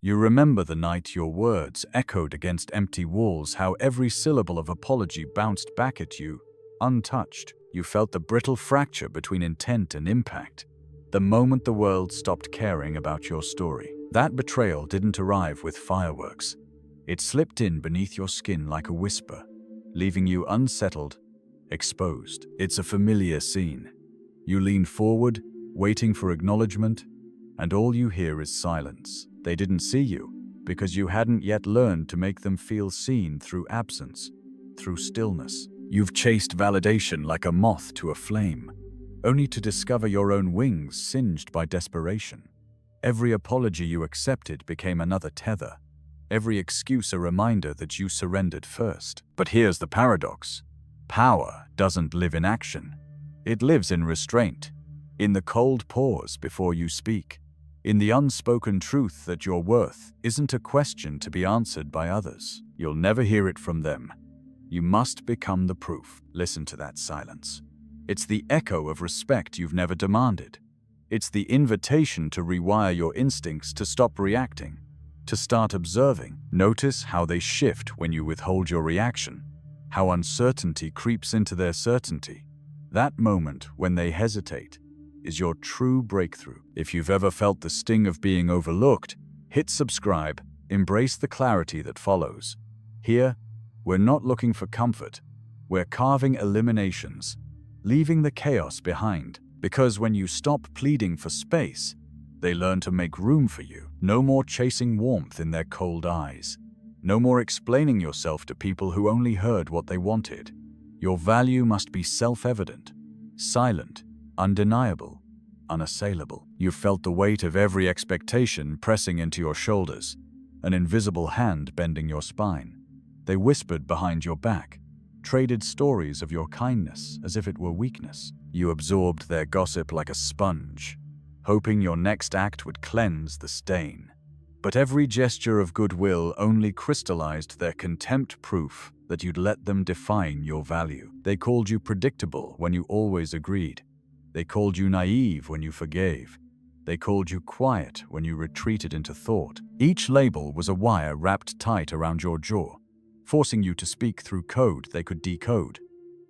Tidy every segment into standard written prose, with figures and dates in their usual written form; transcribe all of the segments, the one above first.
You remember the night your words echoed against empty walls, how every syllable of apology bounced back at you, untouched. You felt the brittle fracture between intent and impact. The moment the world stopped caring about your story. That betrayal didn't arrive with fireworks. It slipped in beneath your skin like a whisper, leaving you unsettled, exposed. It's a familiar scene. You lean forward, waiting for acknowledgement, and all you hear is silence. They didn't see you, because you hadn't yet learned to make them feel seen through absence, through stillness. You've chased validation like a moth to a flame, only to discover your own wings singed by desperation. Every apology you accepted became another tether, every excuse a reminder that you surrendered first. But here's the paradox. Power doesn't live in action. It lives in restraint, in the cold pause before you speak, in the unspoken truth that your worth isn't a question to be answered by others. You'll never hear it from them. You must become the proof. Listen to that silence. It's the echo of respect you've never demanded. It's the invitation to rewire your instincts, to stop reacting, to start observing. Notice how they shift when you withhold your reaction, how uncertainty creeps into their certainty. That moment when they hesitate is your true breakthrough. If you've ever felt the sting of being overlooked, hit subscribe, embrace the clarity that follows. Here, we're not looking for comfort. We're carving eliminations, leaving the chaos behind. Because when you stop pleading for space, they learn to make room for you. No more chasing warmth in their cold eyes. No more explaining yourself to people who only heard what they wanted. Your value must be self-evident, silent, undeniable, unassailable. You felt the weight of every expectation pressing into your shoulders, an invisible hand bending your spine. They whispered behind your back, traded stories of your kindness as if it were weakness. You absorbed their gossip like a sponge, hoping your next act would cleanse the stain. But every gesture of goodwill only crystallized their contempt, proof that you'd let them define your value. They called you predictable when you always agreed. They called you naive when you forgave. They called you quiet when you retreated into thought. Each label was a wire wrapped tight around your jaw, forcing you to speak through code they could decode.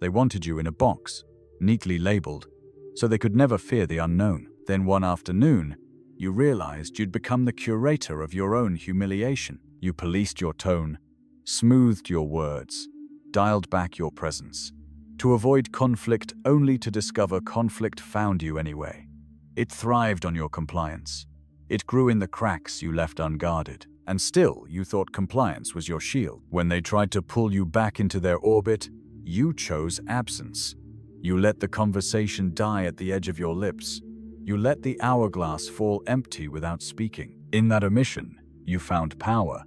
They wanted you in a box, neatly labeled, so they could never fear the unknown. Then one afternoon, you realized you'd become the curator of your own humiliation. You policed your tone, smoothed your words, dialed back your presence, to avoid conflict only to discover conflict found you anyway. It thrived on your compliance. It grew in the cracks you left unguarded. And still, you thought compliance was your shield. When they tried to pull you back into their orbit, you chose absence. You let the conversation die at the edge of your lips. You let the hourglass fall empty without speaking. In that omission, you found power.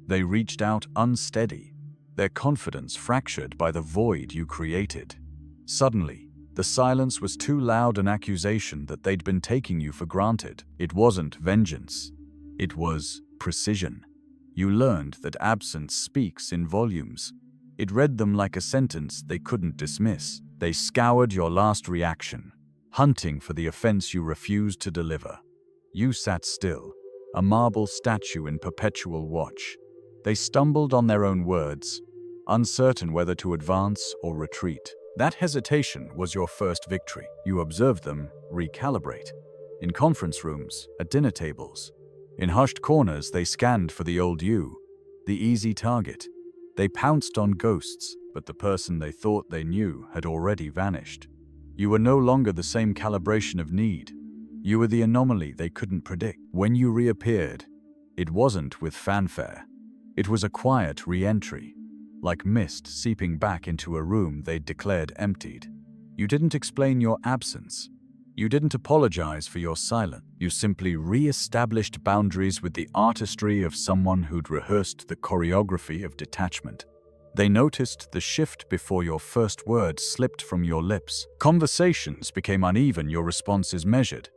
They reached out unsteady, their confidence fractured by the void you created. Suddenly, the silence was too loud an accusation that they'd been taking you for granted. It wasn't vengeance. It was precision. You learned that absence speaks in volumes. It read them like a sentence they couldn't dismiss. They scoured your last reaction, hunting for the offense you refused to deliver. You sat still, a marble statue in perpetual watch. They stumbled on their own words, uncertain whether to advance or retreat. That hesitation was your first victory. You observed them recalibrate. In conference rooms, at dinner tables, in hushed corners, they scanned for the old you, the easy target. They pounced on ghosts, but the person they thought they knew had already vanished. You were no longer the same calibration of need. You were the anomaly they couldn't predict. When you reappeared, it wasn't with fanfare. It was a quiet re-entry, like mist seeping back into a room they'd declared emptied. You didn't explain your absence. You didn't apologize for your silence. You simply re-established boundaries with the artistry of someone who'd rehearsed the choreography of detachment. They noticed the shift before your first word slipped from your lips. Conversations became uneven, your responses measured,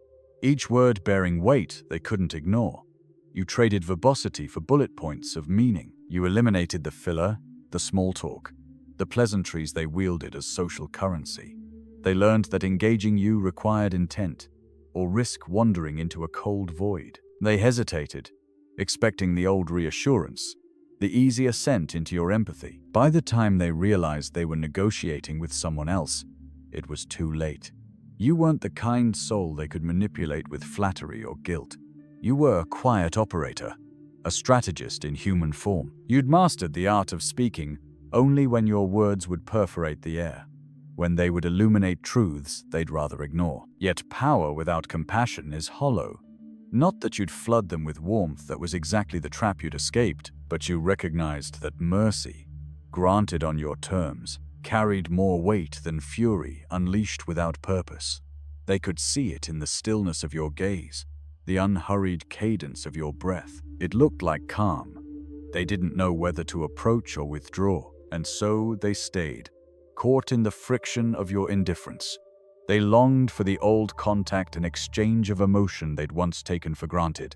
each word bearing weight they couldn't ignore. You traded verbosity for bullet points of meaning. You eliminated the filler, the small talk, the pleasantries they wielded as social currency. They learned that engaging you required intent, or risk wandering into a cold void. They hesitated, expecting the old reassurance, the easy ascent into your empathy. By the time they realized they were negotiating with someone else, it was too late. You weren't the kind soul they could manipulate with flattery or guilt. You were a quiet operator, a strategist in human form. You'd mastered the art of speaking only when your words would perforate the air, when they would illuminate truths they'd rather ignore. Yet power without compassion is hollow. Not that you'd flood them with warmth that was exactly the trap you'd escaped, but you recognized that mercy, granted on your terms, carried more weight than fury unleashed without purpose. They could see it in the stillness of your gaze, the unhurried cadence of your breath. It looked like calm. They didn't know whether to approach or withdraw, and so they stayed, caught in the friction of your indifference. They longed for the old contact and exchange of emotion they'd once taken for granted.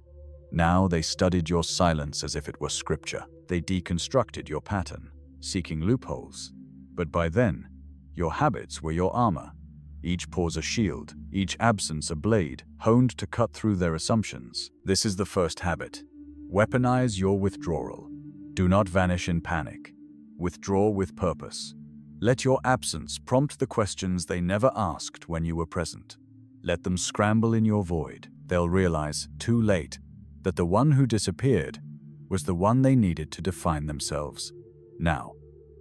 Now they studied your silence as if it were scripture. They deconstructed your pattern, seeking loopholes. But by then, your habits were your armor. Each pause a shield, each absence a blade, honed to cut through their assumptions. This is the first habit. Weaponize your withdrawal. Do not vanish in panic. Withdraw with purpose. Let your absence prompt the questions they never asked when you were present. Let them scramble in your void. They'll realize, too late, that the one who disappeared was the one they needed to define themselves. Now,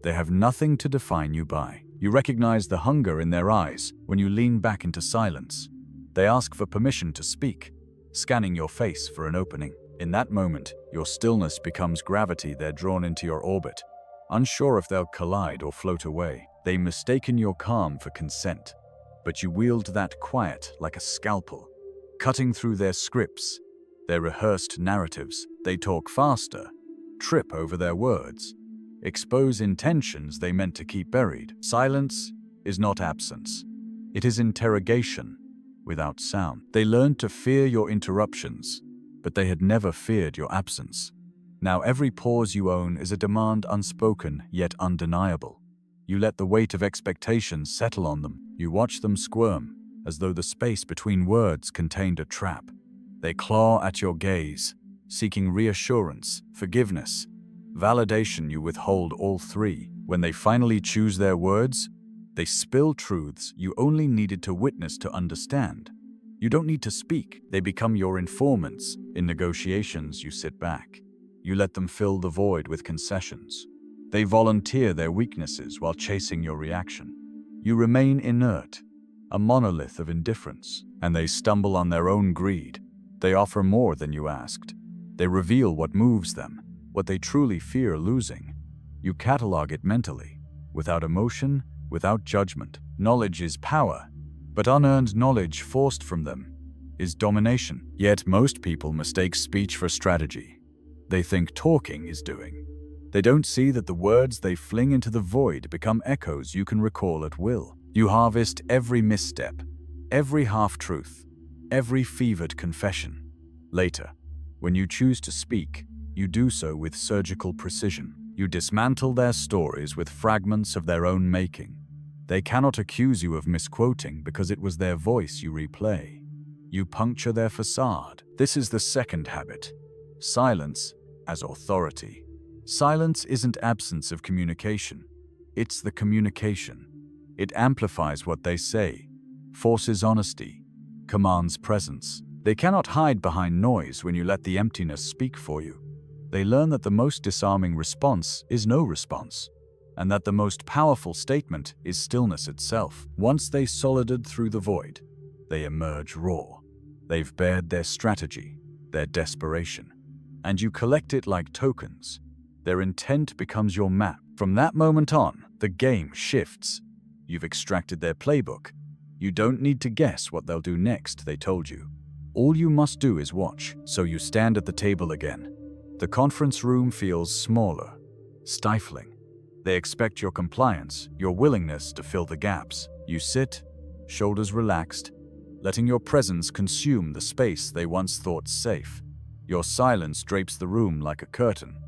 they have nothing to define you by. You recognize the hunger in their eyes when you lean back into silence. They ask for permission to speak, scanning your face for an opening. In that moment, your stillness becomes gravity they're drawn into your orbit. Unsure if they'll collide or float away, they mistaken your calm for consent. But you wield that quiet like a scalpel, cutting through their scripts, their rehearsed narratives. They talk faster, trip over their words, expose intentions they meant to keep buried. Silence is not absence. It is interrogation without sound. They learned to fear your interruptions, but they had never feared your absence. Now every pause you own is a demand unspoken yet undeniable. You let the weight of expectations settle on them. You watch them squirm, as though the space between words contained a trap. They claw at your gaze, seeking reassurance, forgiveness, validation. You withhold all three. When they finally choose their words, they spill truths you only needed to witness to understand. You don't need to speak. They become your informants. In negotiations, you sit back. You let them fill the void with concessions. They volunteer their weaknesses while chasing your reaction. You remain inert, a monolith of indifference, and they stumble on their own greed. They offer more than you asked. They reveal what moves them, what they truly fear losing. You catalog it mentally, without emotion, without judgment. Knowledge is power, but unearned knowledge forced from them is domination. Yet most people mistake speech for strategy. They think talking is doing. They don't see that the words they fling into the void become echoes you can recall at will. You harvest every misstep, every half-truth, every fevered confession. Later, when you choose to speak, you do so with surgical precision. You dismantle their stories with fragments of their own making. They cannot accuse you of misquoting because it was their voice you replay. You puncture their facade. This is the second habit. Silence as authority. Silence isn't absence of communication. It's the communication. It amplifies what they say, forces honesty, commands presence. They cannot hide behind noise when you let the emptiness speak for you. They learn that the most disarming response is no response, and that the most powerful statement is stillness itself. Once they solided through the void, they emerge raw. They've bared their strategy, their desperation, and you collect it like tokens. Their intent becomes your map. From that moment on, the game shifts. You've extracted their playbook. You don't need to guess what they'll do next, they told you. All you must do is watch. So you stand at the table again. The conference room feels smaller, stifling. They expect your compliance, your willingness to fill the gaps. You sit, shoulders relaxed, letting your presence consume the space they once thought safe. Your silence drapes the room like a curtain,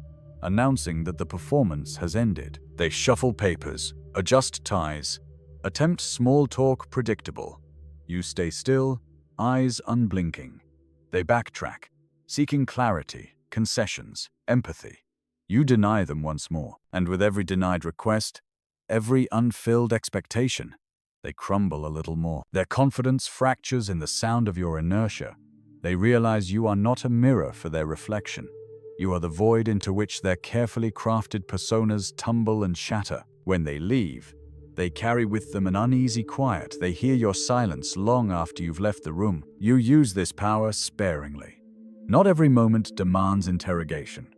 announcing that the performance has ended. They shuffle papers, adjust ties, attempt small talk predictable. You stay still, eyes unblinking. They backtrack, seeking clarity, concessions, empathy. You deny them once more, and with every denied request, every unfilled expectation, they crumble a little more. Their confidence fractures in the sound of your inertia. They realize you are not a mirror for their reflection. You are the void into which their carefully crafted personas tumble and shatter. When they leave, they carry with them an uneasy quiet. They hear your silence long after you've left the room. You use this power sparingly. Not every moment demands interrogation.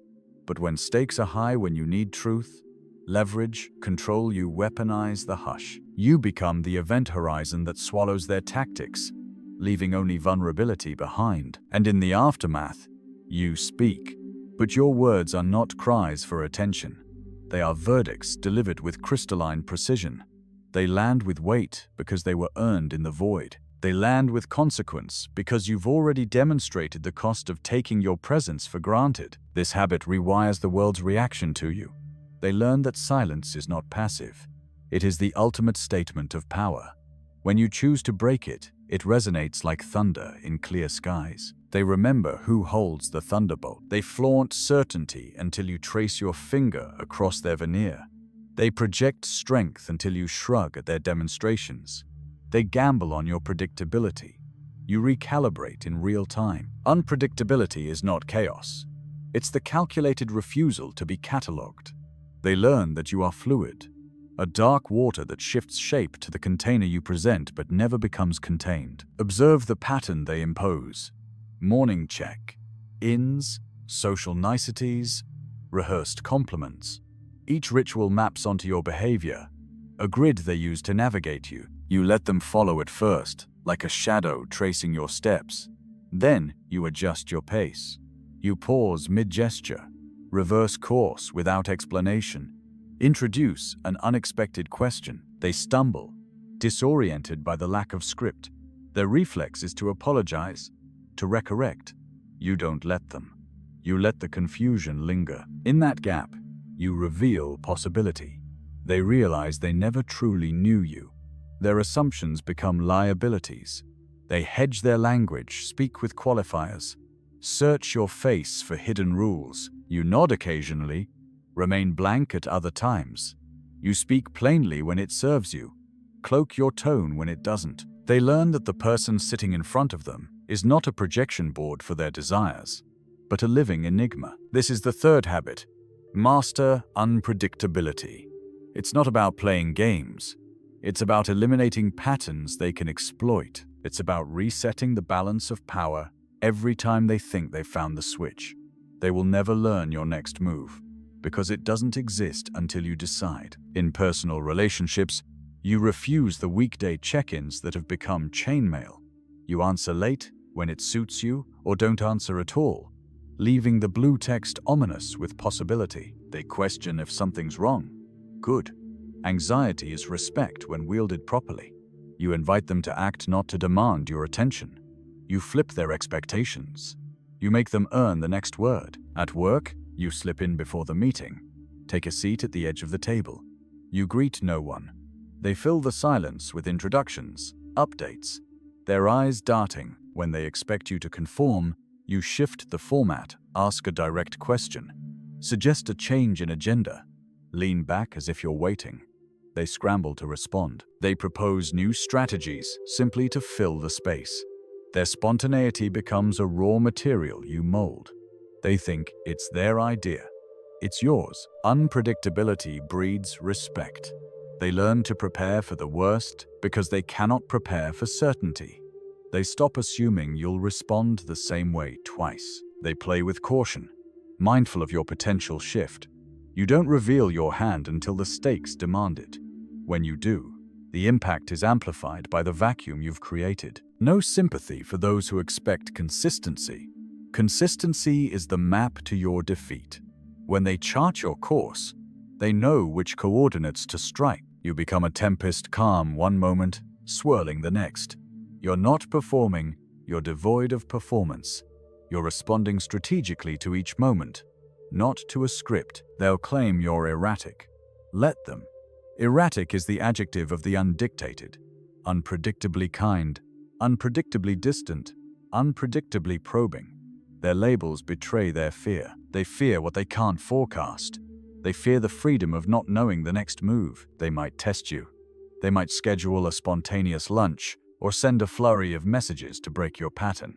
But when stakes are high, when you need truth, leverage, control, you weaponize the hush. You become the event horizon that swallows their tactics, leaving only vulnerability behind. And in the aftermath, you speak. But your words are not cries for attention. They are verdicts delivered with crystalline precision. They land with weight because they were earned in the void. They land with consequence because you've already demonstrated the cost of taking your presence for granted. This habit rewires the world's reaction to you. They learn that silence is not passive. It is the ultimate statement of power. When you choose to break it, it resonates like thunder in clear skies. They remember who holds the thunderbolt. They flaunt certainty until you trace your finger across their veneer. They project strength until you shrug at their demonstrations. They gamble on your predictability. You recalibrate in real time. Unpredictability is not chaos. It's the calculated refusal to be catalogued. They learn that you are fluid, a dark water that shifts shape to the container you present but never becomes contained. Observe the pattern they impose. Morning check, ins, social niceties, rehearsed compliments. Each ritual maps onto your behavior, a grid they use to navigate you. You let them follow at first, like a shadow tracing your steps. Then you adjust your pace. You pause mid-gesture, reverse course without explanation, introduce an unexpected question. They stumble, disoriented by the lack of script. Their reflex is to apologize, to recorrect. You don't let them. You let the confusion linger. In that gap, you reveal possibility. They realize they never truly knew you. Their assumptions become liabilities. They hedge their language, speak with qualifiers, search your face for hidden rules. You nod occasionally, remain blank at other times. You speak plainly when it serves you, cloak your tone when it doesn't. They learn that the person sitting in front of them is not a projection board for their desires, but a living enigma. This is the third habit. Master unpredictability. It's not about playing games. It's about eliminating patterns they can exploit. It's about resetting the balance of power every time they think they've found the switch. They will never learn your next move, because it doesn't exist until you decide. In personal relationships, you refuse the weekday check-ins that have become chainmail. You answer late when it suits you, or don't answer at all, leaving the blue text ominous with possibility. They question if something's wrong. Good. Anxiety is respect when wielded properly. You invite them to act, not to demand your attention. You flip their expectations. You make them earn the next word. At work, you slip in before the meeting. Take a seat at the edge of the table. You greet no one. They fill the silence with introductions, updates, their eyes darting. When they expect you to conform, you shift the format, ask a direct question, suggest a change in agenda, lean back as if you're waiting. They scramble to respond. They propose new strategies simply to fill the space. Their spontaneity becomes a raw material you mold. They think it's their idea. It's yours. Unpredictability breeds respect. They learn to prepare for the worst because they cannot prepare for certainty. They stop assuming you'll respond the same way twice. They play with caution, mindful of your potential shift. You don't reveal your hand until the stakes demand it. When you do, the impact is amplified by the vacuum you've created. No sympathy for those who expect consistency. Consistency is the map to your defeat. When they chart your course, they know which coordinates to strike. You become a tempest, calm one moment, swirling the next. You're not performing, you're devoid of performance. You're responding strategically to each moment, not to a script. They'll claim you're erratic. Let them. Erratic is the adjective of the undictated. Unpredictably kind, unpredictably distant, unpredictably probing. Their labels betray their fear. They fear what they can't forecast. They fear the freedom of not knowing the next move. They might test you. They might schedule a spontaneous lunch or send a flurry of messages to break your pattern.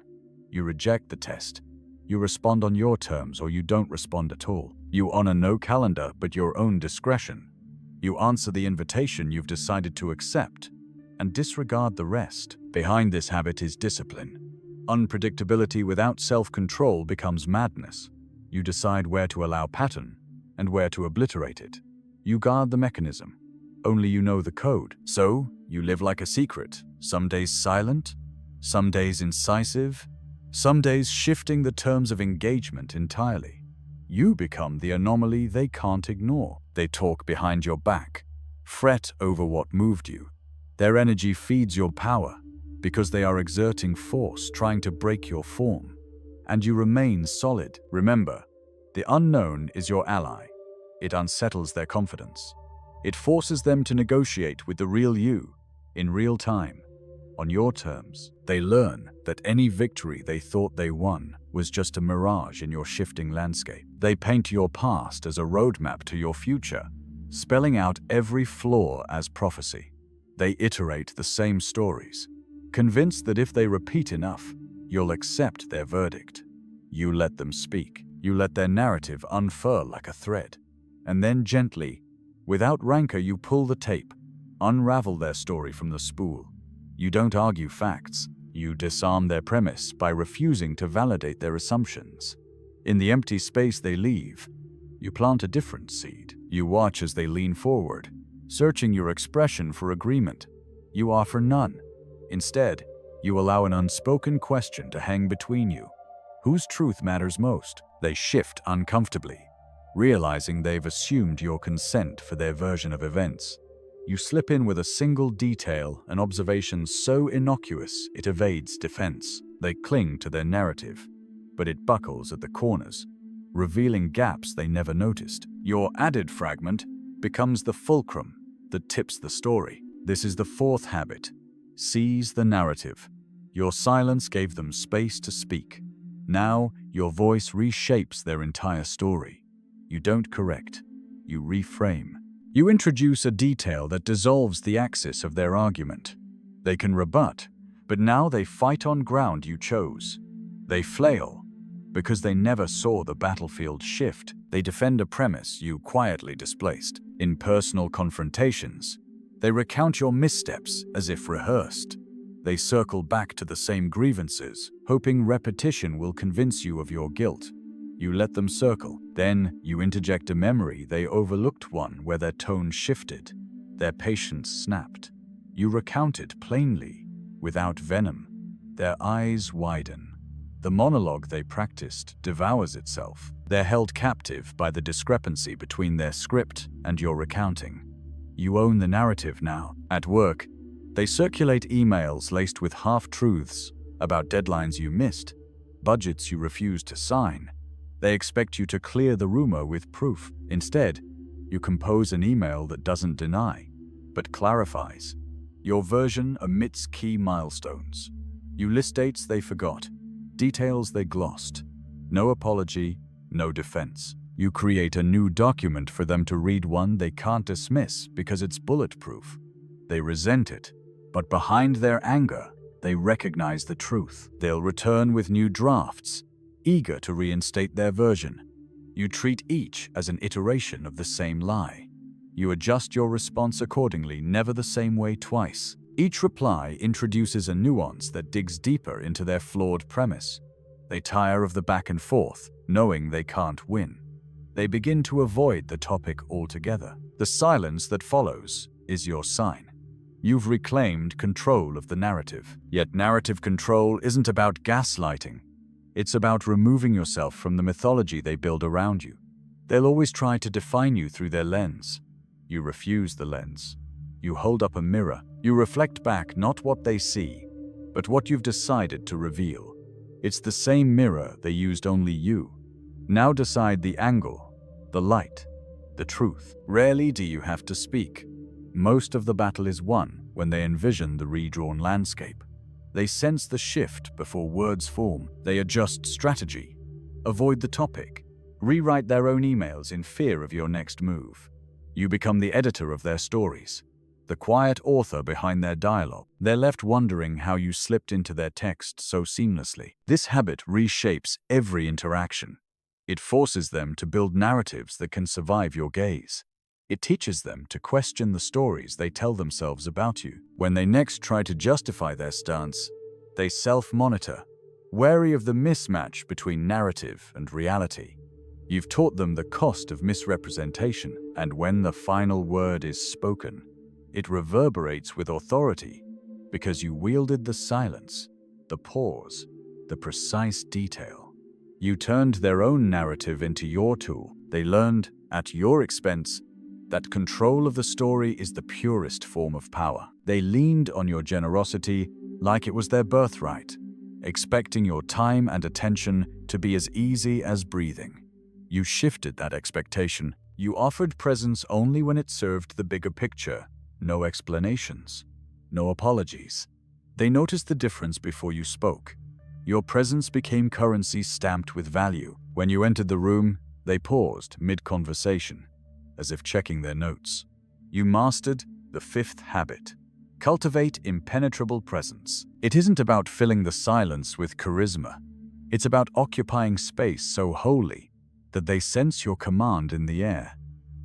You reject the test. You respond on your terms, or you don't respond at all. You honor no calendar but your own discretion. You answer the invitation you've decided to accept and disregard the rest. Behind this habit is discipline. Unpredictability without self-control becomes madness. You decide where to allow pattern and where to obliterate it. You guard the mechanism. Only you know the code. So, you live like a secret, some days silent, some days incisive, some days shifting the terms of engagement entirely. You become the anomaly they can't ignore. They talk behind your back, fret over what moved you. Their energy feeds your power because they are exerting force, trying to break your form. And you remain solid. Remember, the unknown is your ally. It unsettles their confidence. It forces them to negotiate with the real you, in real time, on your terms. They learn that any victory they thought they won was just a mirage in your shifting landscape. They paint your past as a roadmap to your future, spelling out every flaw as prophecy. They iterate the same stories, convinced that if they repeat enough, you'll accept their verdict. You let them speak. You let their narrative unfurl like a thread. And then gently, without rancor, you pull the tape, unravel their story from the spool. You don't argue facts. You disarm their premise by refusing to validate their assumptions. In the empty space they leave, you plant a different seed. You watch as they lean forward, searching your expression for agreement. You offer none. Instead, you allow an unspoken question to hang between you. Whose truth matters most? They shift uncomfortably, realizing they've assumed your consent for their version of events. You slip in with a single detail, an observation so innocuous it evades defense. They cling to their narrative, but it buckles at the corners, revealing gaps they never noticed. Your added fragment becomes the fulcrum that tips the story. This is the fourth habit. Seize the narrative. Your silence gave them space to speak. Now, your voice reshapes their entire story. You don't correct. You reframe. You introduce a detail that dissolves the axis of their argument. They can rebut, but now they fight on ground you chose. They flail because they never saw the battlefield shift. They defend a premise you quietly displaced. In personal confrontations, they recount your missteps as if rehearsed. They circle back to the same grievances, hoping repetition will convince you of your guilt. You let them circle. Then you interject a memory they overlooked, one where their tone shifted, their patience snapped. You recount it plainly, without venom. Their eyes widen. The monologue they practiced devours itself. They're held captive by the discrepancy between their script and your recounting. You own the narrative now. At work, they circulate emails laced with half-truths about deadlines you missed, budgets you refused to sign. They expect you to clear the rumor with proof. Instead, you compose an email that doesn't deny, but clarifies. Your version omits key milestones. You list dates they forgot, details they glossed. No apology, no defense. You create a new document for them to read, one they can't dismiss because it's bulletproof. They resent it, but behind their anger, they recognize the truth. They'll return with new drafts, eager to reinstate their version. You treat each as an iteration of the same lie. You adjust your response accordingly, never the same way twice. Each reply introduces a nuance that digs deeper into their flawed premise. They tire of the back and forth, knowing they can't win. They begin to avoid the topic altogether. The silence that follows is your sign. You've reclaimed control of the narrative. Yet narrative control isn't about gaslighting. It's about removing yourself from the mythology they build around you. They'll always try to define you through their lens. You refuse the lens. You hold up a mirror. You reflect back not what they see, but what you've decided to reveal. It's the same mirror they used only you. Now decide the angle, the light, the truth. Rarely do you have to speak. Most of the battle is won when they envision the redrawn landscape. They sense the shift before words form. They adjust strategy avoid the topic, rewrite their own emails in fear of your next move. You become the editor of their stories, the quiet author behind their dialogue. They're left wondering how you slipped into their text so seamlessly. This habit reshapes every interaction. It forces them to build narratives that can survive your gaze. It teaches them to question the stories they tell themselves about you. When they next try to justify their stance, they self-monitor, wary of the mismatch between narrative and reality. You've taught them the cost of misrepresentation, and when the final word is spoken, it reverberates with authority because you wielded the silence, the pause, the precise detail. You turned their own narrative into your tool. They learned, at your expense, that control of the story is the purest form of power. They leaned on your generosity like it was their birthright, expecting your time and attention to be as easy as breathing. You shifted that expectation. You offered presence only when it served the bigger picture. No explanations, no apologies. They noticed the difference before you spoke. Your presence became currency stamped with value. When you entered the room, they paused mid-conversation, as if checking their notes. You mastered the fifth habit. Cultivate impenetrable presence. It isn't about filling the silence with charisma. It's about occupying space so wholly that they sense your command in the air.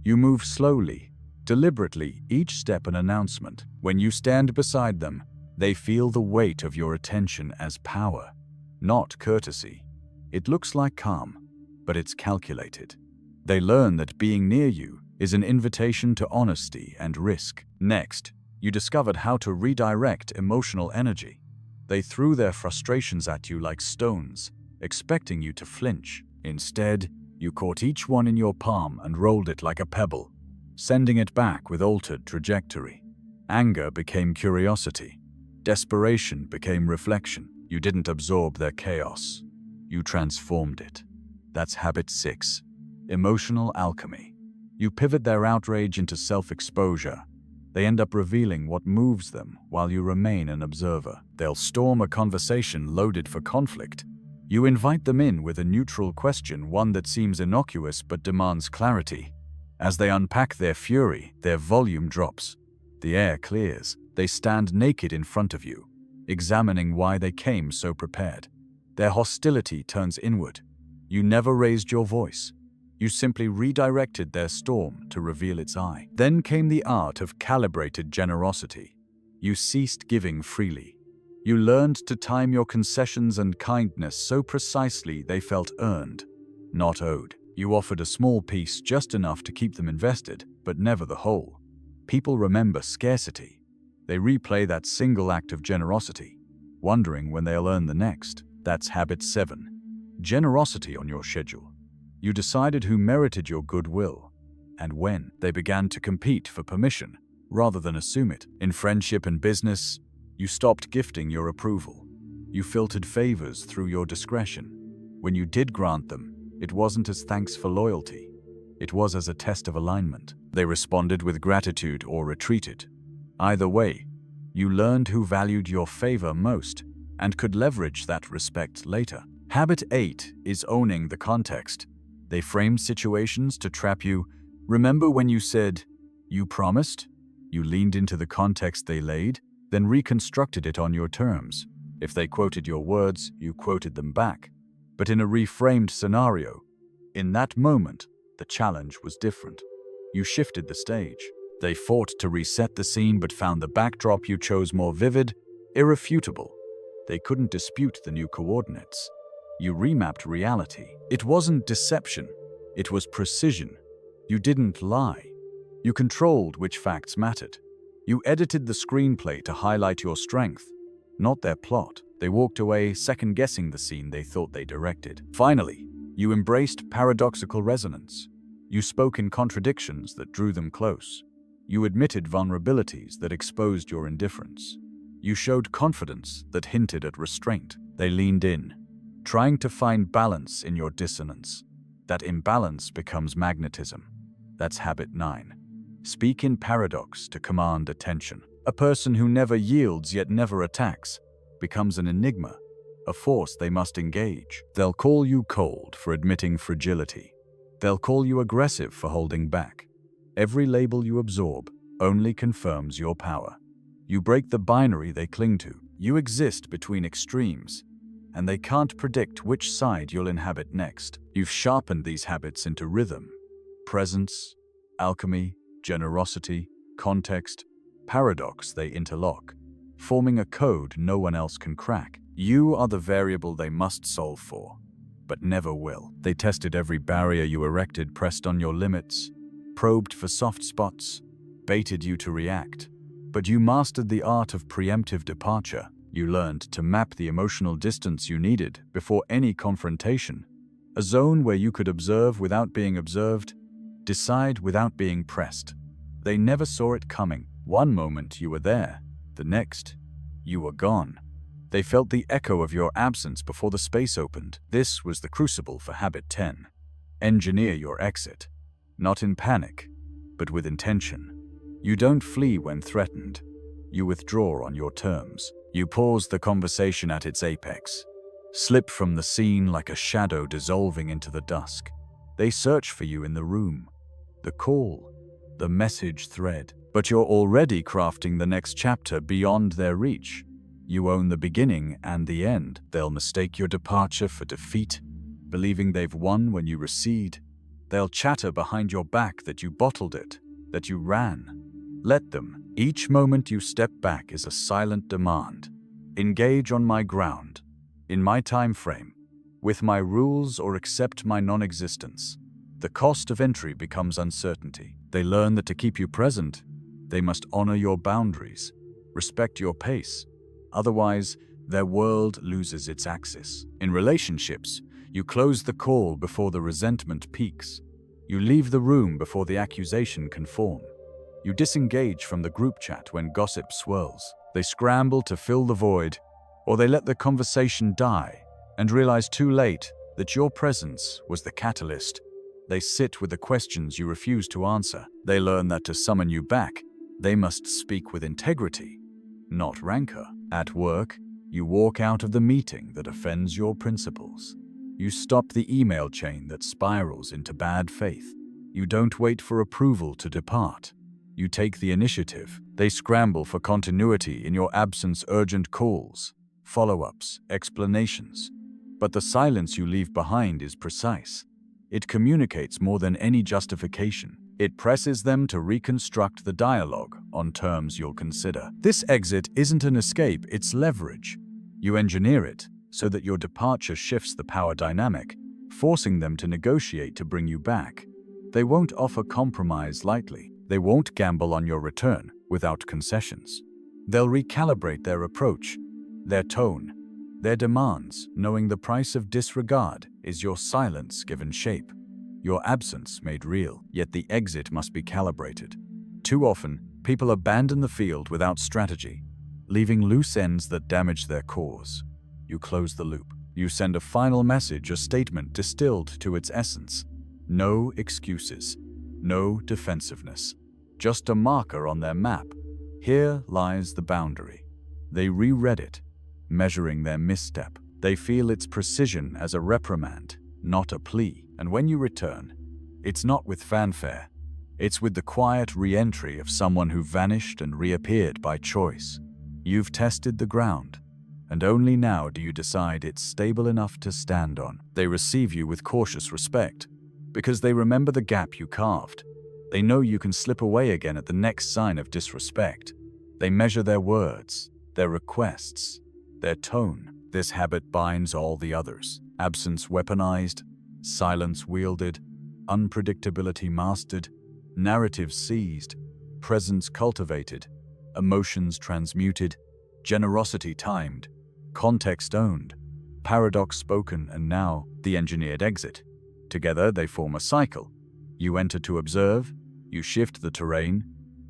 You move slowly, deliberately, each step an announcement. When you stand beside them, they feel the weight of your attention as power, not courtesy. It looks like calm, but it's calculated. They learn that being near you is an invitation to honesty and risk. Next, you discovered how to redirect emotional energy. They threw their frustrations at you like stones, expecting you to flinch. Instead, you caught each one in your palm and rolled it like a pebble, sending it back with altered trajectory. Anger became curiosity. Desperation became reflection. You didn't absorb their chaos. You transformed it. That's habit 6. Emotional alchemy. You pivot their outrage into self-exposure. They end up revealing what moves them while you remain an observer. They'll storm a conversation loaded for conflict. You invite them in with a neutral question, one that seems innocuous but demands clarity. As they unpack their fury, their volume drops. The air clears. They stand naked in front of you, examining why they came so prepared. Their hostility turns inward. You never raised your voice. You simply redirected their storm to reveal its eye. Then came the art of calibrated generosity. You ceased giving freely. You learned to time your concessions and kindness so precisely they felt earned, not owed. You offered a small piece, just enough to keep them invested, but never the whole. People remember scarcity. They replay that single act of generosity, wondering when they'll earn the next. That's habit 7. Generosity on your schedule. You decided who merited your goodwill, and when. They began to compete for permission, rather than assume it. In friendship and business, you stopped gifting your approval. You filtered favors through your discretion. When you did grant them, it wasn't as thanks for loyalty. It was as a test of alignment. They responded with gratitude or retreated. Either way, you learned who valued your favor most and could leverage that respect later. Habit 8 is owning the context. They framed situations to trap you. Remember when you said, "You promised"? You leaned into the context they laid, then reconstructed it on your terms. If they quoted your words, you quoted them back. But in a reframed scenario, in that moment, the challenge was different. You shifted the stage. They fought to reset the scene but found the backdrop you chose more vivid, irrefutable. They couldn't dispute the new coordinates. You remapped reality. It wasn't deception. It was precision. You didn't lie. You controlled which facts mattered. You edited the screenplay to highlight your strength, not their plot. They walked away second-guessing the scene they thought they directed. Finally, you embraced paradoxical resonance. You spoke in contradictions that drew them close. You admitted vulnerabilities that exposed your indifference. You showed confidence that hinted at restraint. They leaned in, trying to find balance in your dissonance. That imbalance becomes magnetism. That's habit 9. Speak in paradox to command attention. A person who never yields yet never attacks becomes an enigma, a force they must engage. They'll call you cold for admitting fragility. They'll call you aggressive for holding back. Every label you absorb only confirms your power. You break the binary they cling to. You exist between extremes, and they can't predict which side you'll inhabit next. You've sharpened these habits into rhythm, presence, alchemy, generosity, context, paradox. They interlock, forming a code no one else can crack. You are the variable they must solve for, but never will. They tested every barrier you erected, pressed on your limits, probed for soft spots, baited you to react. But you mastered the art of preemptive departure. You learned to map the emotional distance you needed before any confrontation, a zone where you could observe without being observed, decide without being pressed. They never saw it coming. One moment you were there, the next, you were gone. They felt the echo of your absence before the space opened. This was the crucible for Habit 10. Engineer your exit, not in panic, but with intention. You don't flee when threatened. You withdraw on your terms. You pause the conversation at its apex, slip from the scene like a shadow dissolving into the dusk. They search for you in the room, the call, the message thread, but you're already crafting the next chapter beyond their reach. You own the beginning and the end. They'll mistake your departure for defeat, believing they've won when you recede. They'll chatter behind your back that you bottled it, that you ran. Let them. Each moment you step back is a silent demand. Engage on my ground, in my time frame, with my rules, or accept my non-existence. The cost of entry becomes uncertainty. They learn that to keep you present, they must honor your boundaries, respect your pace. Otherwise, their world loses its axis. In relationships, you close the call before the resentment peaks. You leave the room before the accusation can form. You disengage from the group chat when gossip swirls. They scramble to fill the void, or they let the conversation die and realize too late that your presence was the catalyst. They sit with the questions you refuse to answer. They learn that to summon you back, they must speak with integrity, not rancor. At work, you walk out of the meeting that offends your principles. You stop the email chain that spirals into bad faith. You don't wait for approval to depart. You take the initiative. They scramble for continuity in your absence, urgent calls, follow-ups, explanations. But the silence you leave behind is precise. It communicates more than any justification. It presses them to reconstruct the dialogue on terms you'll consider. This exit isn't an escape, it's leverage. You engineer it so that your departure shifts the power dynamic, forcing them to negotiate to bring you back. They won't offer compromise lightly. They won't gamble on your return without concessions. They'll recalibrate their approach, their tone, their demands, knowing the price of disregard is your silence given shape, your absence made real. Yet the exit must be calibrated. Too often, people abandon the field without strategy, leaving loose ends that damage their cause. You close the loop. You send a final message, a statement distilled to its essence. No excuses. No defensiveness, just a marker on their map. Here lies the boundary. They reread it, measuring their misstep. They feel its precision as a reprimand, not a plea. And when you return, it's not with fanfare. It's with the quiet re-entry of someone who vanished and reappeared by choice. You've tested the ground, and only now do you decide it's stable enough to stand on. They receive you with cautious respect, because they remember the gap you carved. They know you can slip away again at the next sign of disrespect. They measure their words, their requests, their tone. This habit binds all the others. Absence weaponized, silence wielded, unpredictability mastered, narrative seized, presence cultivated, emotions transmuted, generosity timed, context owned, paradox spoken, and now the engineered exit. Together they form a cycle. You enter to observe, you shift the terrain,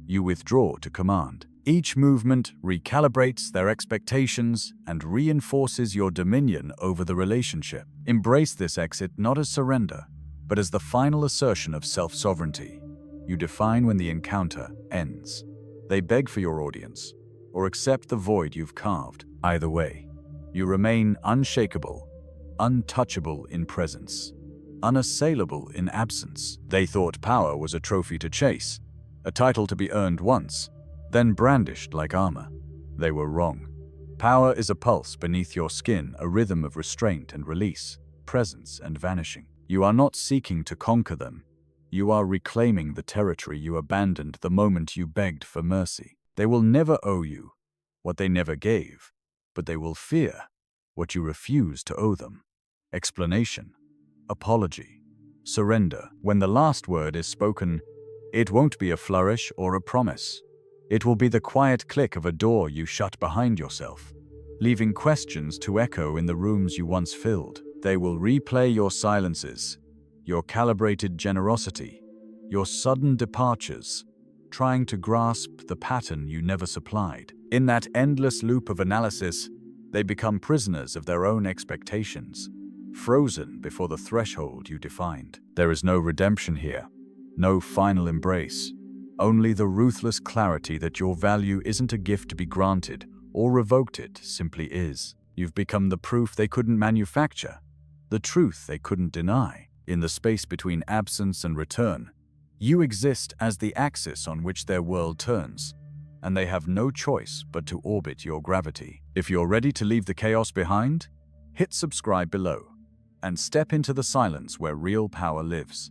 you withdraw to command. Each movement recalibrates their expectations and reinforces your dominion over the relationship. Embrace this exit not as surrender, but as the final assertion of self-sovereignty. You define when the encounter ends. They beg for your audience, or accept the void you've carved. Either way, You remain unshakable, untouchable in presence, unassailable in absence. They thought power was a trophy to chase, a title to be earned once, then brandished like armor. They were wrong. Power is a pulse beneath your skin, a rhythm of restraint and release, presence and vanishing. You are not seeking to conquer them. You are reclaiming the territory you abandoned the moment you begged for mercy. They will never owe you what they never gave, but they will fear what you refuse to owe them. Explanation, apology, surrender. When the last word is spoken, it won't be a flourish or a promise. It will be the quiet click of a door you shut behind yourself, leaving questions to echo in the rooms you once filled. They will replay your silences, your calibrated generosity, your sudden departures, trying to grasp the pattern you never supplied. In that endless loop of analysis, they become prisoners of their own expectations, frozen before the threshold you defined. There is no redemption here, no final embrace. Only the ruthless clarity that your value isn't a gift to be granted or revoked, it simply is. You've become the proof they couldn't manufacture, the truth they couldn't deny. In the space between absence and return, you exist as the axis on which their world turns, and they have no choice but to orbit your gravity. If you're ready to leave the chaos behind, hit subscribe below and step into the silence where real power lives.